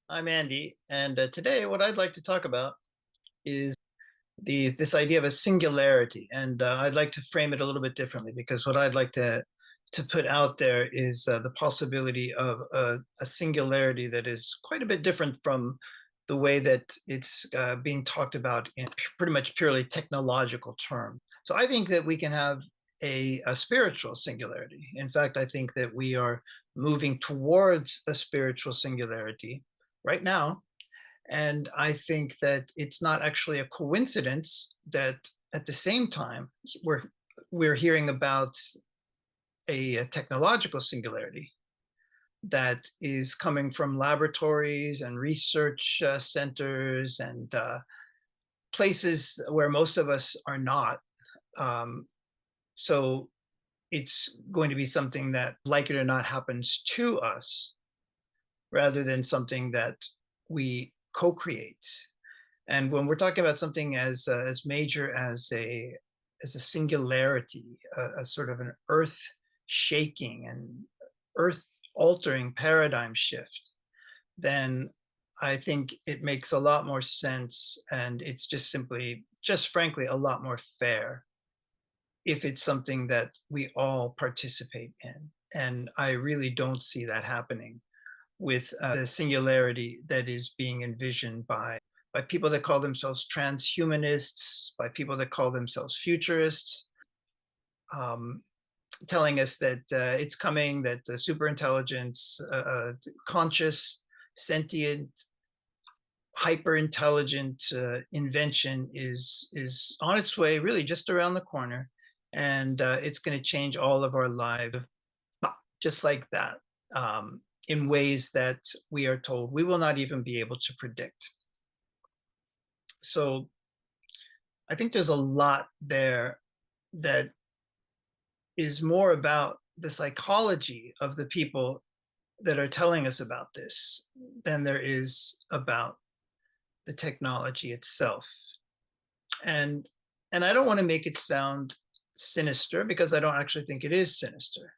I'm Andy, and today what I'd like to talk about is this idea of a singularity, and I'd like to frame it a little bit differently because what I'd like to put out there is the possibility of a singularity that is quite a bit different from the way that it's being talked about in pretty much purely technological terms. So I think that we can have a spiritual singularity. In fact, I think that we are moving towards a spiritual singularity right now. And I think that it's not actually a coincidence that at the same time we're we're hearing about a technological singularity that is coming from laboratories and research centers and places where most of us are not. Um, so it's going to be something that, like it or not, happens to us rather than something that we co-create. And when we're talking about something as major as a singularity, a sort of an earth shaking and earth altering paradigm shift, then I think it makes a lot more sense, and it's just simply, just frankly, a lot more fair if it's something that we all participate in. And I really don't see that happening with the singularity that is being envisioned by people that call themselves transhumanists, by people that call themselves futurists, um, telling us that it's coming, that super intelligence, conscious, sentient, hyper intelligent invention is on its way, really just around the corner, and it's going to change all of our lives just like that, in ways that we are told we will not even be able to predict. So I think there's a lot there that is more about the psychology of the people that are telling us about this than there is about the technology itself. And and I don't want to make it sound sinister because I don't actually think it is sinister.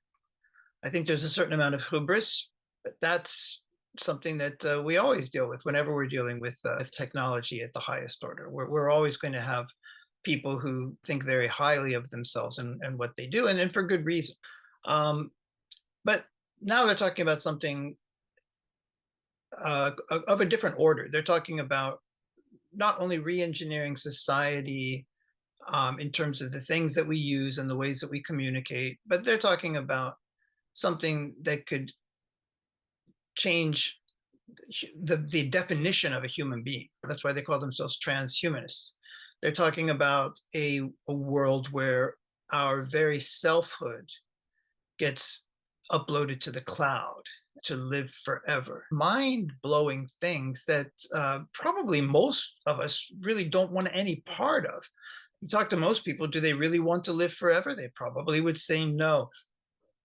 I think there's a certain amount of hubris, but that's something that we always deal with whenever we're dealing with technology at the highest order. We're always going to have people who think very highly of themselves and what they do, and for good reason. Um, but now they're talking about something of a different order. They're talking about not only re-engineering society in terms of the things that we use and the ways that we communicate, but they're talking about something that could change the definition of a human being. That's why they call themselves transhumanists. They're talking about a world where our very selfhood gets uploaded to the cloud to live forever. Mind blowing things that probably most of us really don't want any part of. You talk to most people, do they really want to live forever? They probably would say no.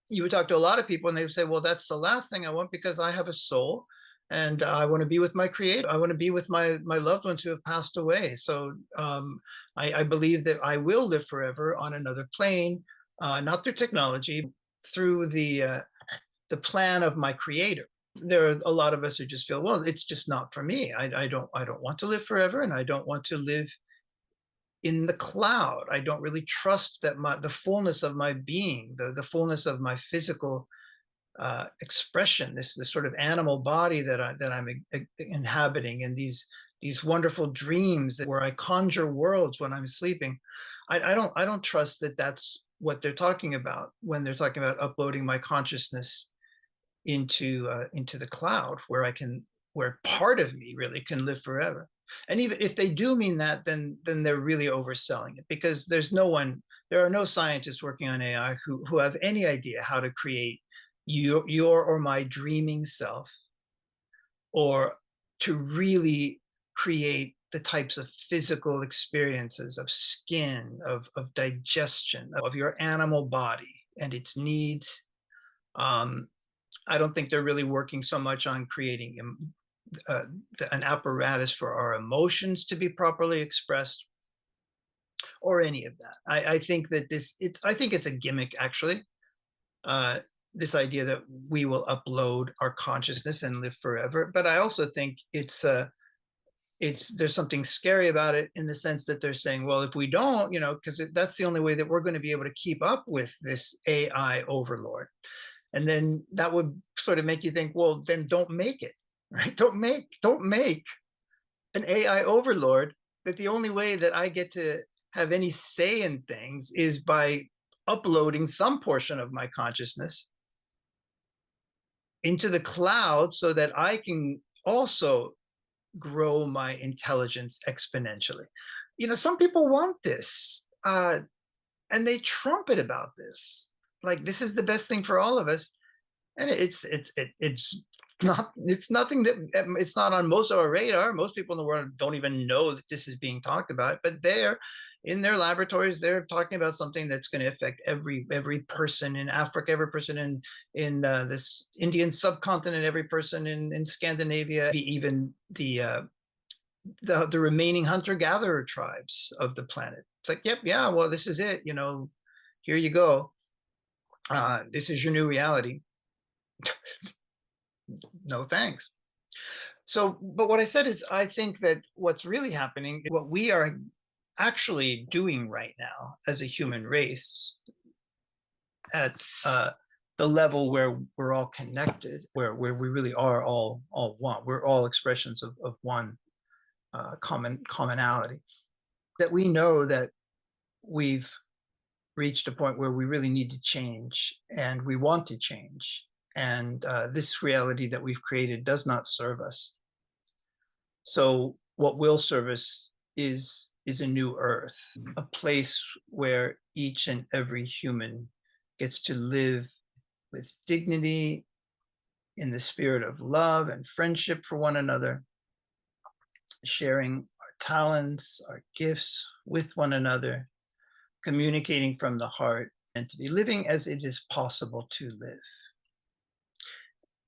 You would talk to a lot of people and they would say, well, that's the last thing I want because I have a soul and I want to be with my creator. I want to be with my loved ones who have passed away. So I believe that I will live forever on another plane, not through technology, through the plan of my creator. There are a lot of us who just feel, well, it's just not for me. I don't want to live forever, and I don't want to live in the cloud. I don't really trust that the fullness of my being, the fullness of my physical expression, this sort of animal body that I'm inhabiting, and these wonderful dreams where I conjure worlds when I'm sleeping. I don't trust that that's what they're talking about when they're talking about uploading my consciousness into the cloud, where part of me really can live forever. And even if they do mean that, then they're really overselling it, because there are no scientists working on AI who have any idea how to create your or my dreaming self, or to really create the types of physical experiences of skin, of digestion, of your animal body and its needs. Um, I don't think they're really working so much on creating uh, an apparatus for our emotions to be properly expressed, or any of that. I think that I think it's a gimmick, actually. this idea that we will upload our consciousness and live forever. But I also think it's there's something scary about it in the sense that they're saying, well, if we don't, because that's the only way that we're going to be able to keep up with this AI overlord. And then that would sort of make you think, well, then don't make it, right? Don't make an AI overlord that the only way that I get to have any say in things is by uploading some portion of my consciousness into the cloud so that I can also grow my intelligence exponentially. Some people want this, and they trumpet about this. Like, this is the best thing for all of us. And it's nothing that it's not on most of our radar. Most people in the world don't even know that this is being talked about, but they're in their laboratories, they're talking about something that's going to affect every person in Africa, every person in this Indian subcontinent, every person in Scandinavia, even the remaining hunter-gatherer tribes of the planet. It's like, yep, yeah, well, this is it, here you go. This is your new reality. No thanks. So, but what I said is, I think that what's really happening, what we are actually doing right now as a human race at the level where we're all connected, where we really are all one, we're all expressions of one commonality, that we know that we've reached a point where we really need to change, and we want to change. And this reality that we've created does not serve us. So what will serve us is a new earth, a place where each and every human gets to live with dignity, in the spirit of love and friendship for one another, sharing our talents, our gifts with one another, communicating from the heart, and to be living as it is possible to live.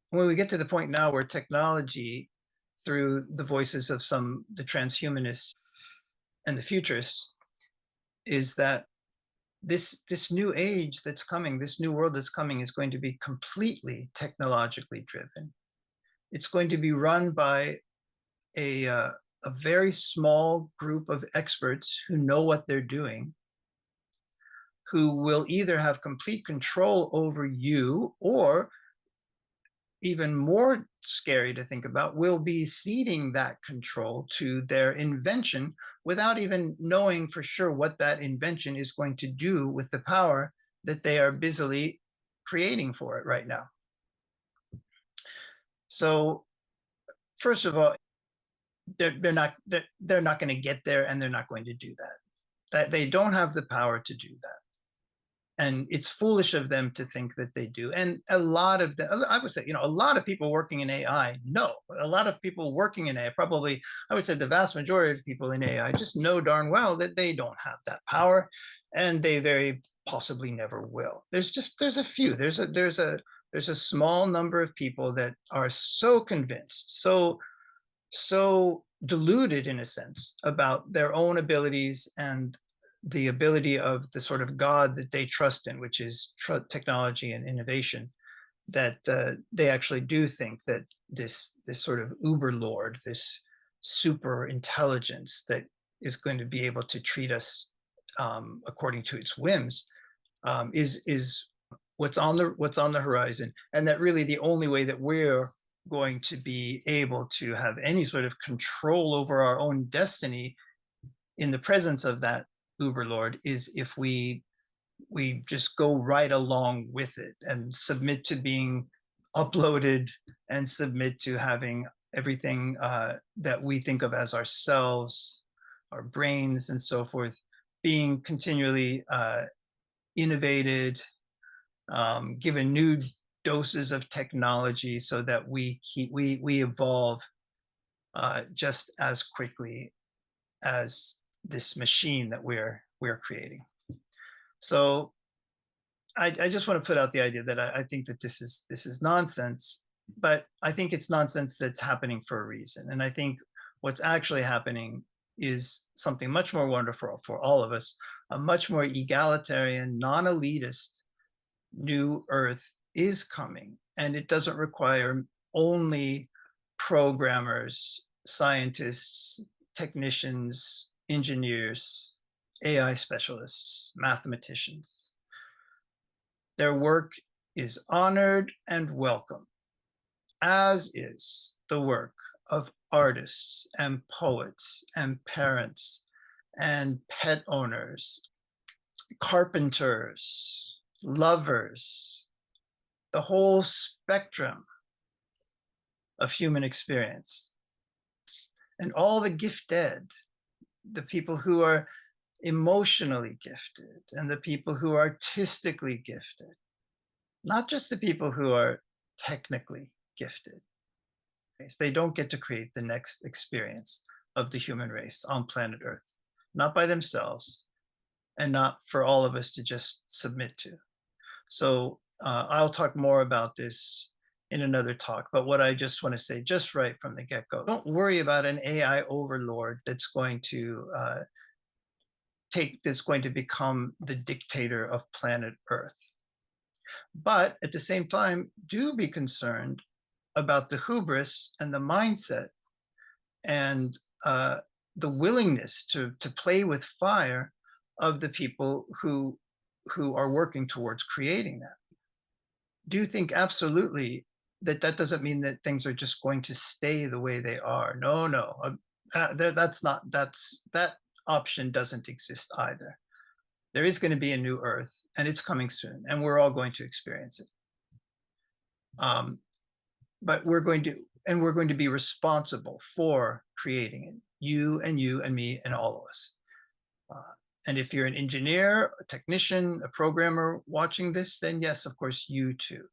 When we get to the point now where technology, through the voices of the transhumanists and the futurists, is that this new age that's coming, this new world that's coming, is going to be completely technologically driven. It's going to be run by a very small group of experts who know what they're doing, who will either have complete control over you, or even more scary to think about, will be ceding that control to their invention without even knowing for sure what that invention is going to do with the power that they are busily creating for it right now. So first of all, they're not going to get there, and they're not going to do that. They don't have the power to do that. And it's foolish of them to think that they do. And a lot of them, I would say, a lot of people working in AI know. A lot of people working in AI, probably, I would say the vast majority of people in AI just know darn well that they don't have that power, and they very possibly never will. There's a few. There's a small number of people that are so convinced, so deluded in a sense about their own abilities and the ability of the sort of God that they trust in, which is technology and innovation, that they actually do think that this sort of uber lord, this super intelligence that is going to be able to treat us according to its whims, is what's on the horizon, and that really the only way that we're going to be able to have any sort of control over our own destiny in the presence of that Uberlord is if we just go right along with it and submit to being uploaded, and submit to having everything that we think of as ourselves, our brains and so forth, being continually innovated, given new doses of technology, so that we evolve just as quickly as this machine that we're creating. So I just want to put out the idea that I think that this is nonsense, but I think it's nonsense that's happening for a reason. And I think what's actually happening is something much more wonderful for all of us, a much more egalitarian, non-elitist new earth is coming, and it doesn't require only programmers, scientists, technicians, engineers, AI specialists, mathematicians. Their work is honored and welcome, as is the work of artists and poets and parents and pet owners, carpenters, lovers, the whole spectrum of human experience. And all the gifted, the people who are emotionally gifted and the people who are artistically gifted, not just the people who are technically gifted. They don't get to create the next experience of the human race on planet Earth, not by themselves, and not for all of us to just submit to. So I'll talk more about this in another talk, but what I just want to say just right from the get-go, don't worry about an AI overlord that's going to become the dictator of planet Earth. But at the same time, do be concerned about the hubris and the mindset and the willingness to play with fire of the people who are working towards creating that. Do think absolutely that doesn't mean that things are just going to stay the way they are. No, that option doesn't exist either. There is going to be a new Earth, and it's coming soon, and we're all going to experience it. But we're going to be responsible for creating it. You and me and all of us. And if you're an engineer, a technician, a programmer watching this, then yes, of course, you too.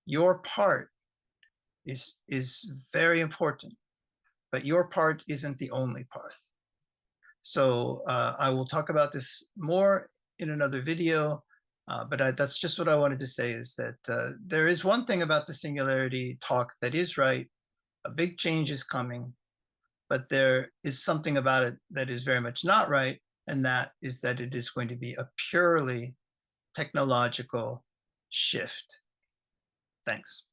Your part is very important, but your part isn't the only part. So I will talk about this more in another video, but that's just what I wanted to say, is that there is one thing about the singularity talk that is right. A big change is coming, but there is something about it that is very much not right, and that is that it is going to be a purely technological shift. Thanks.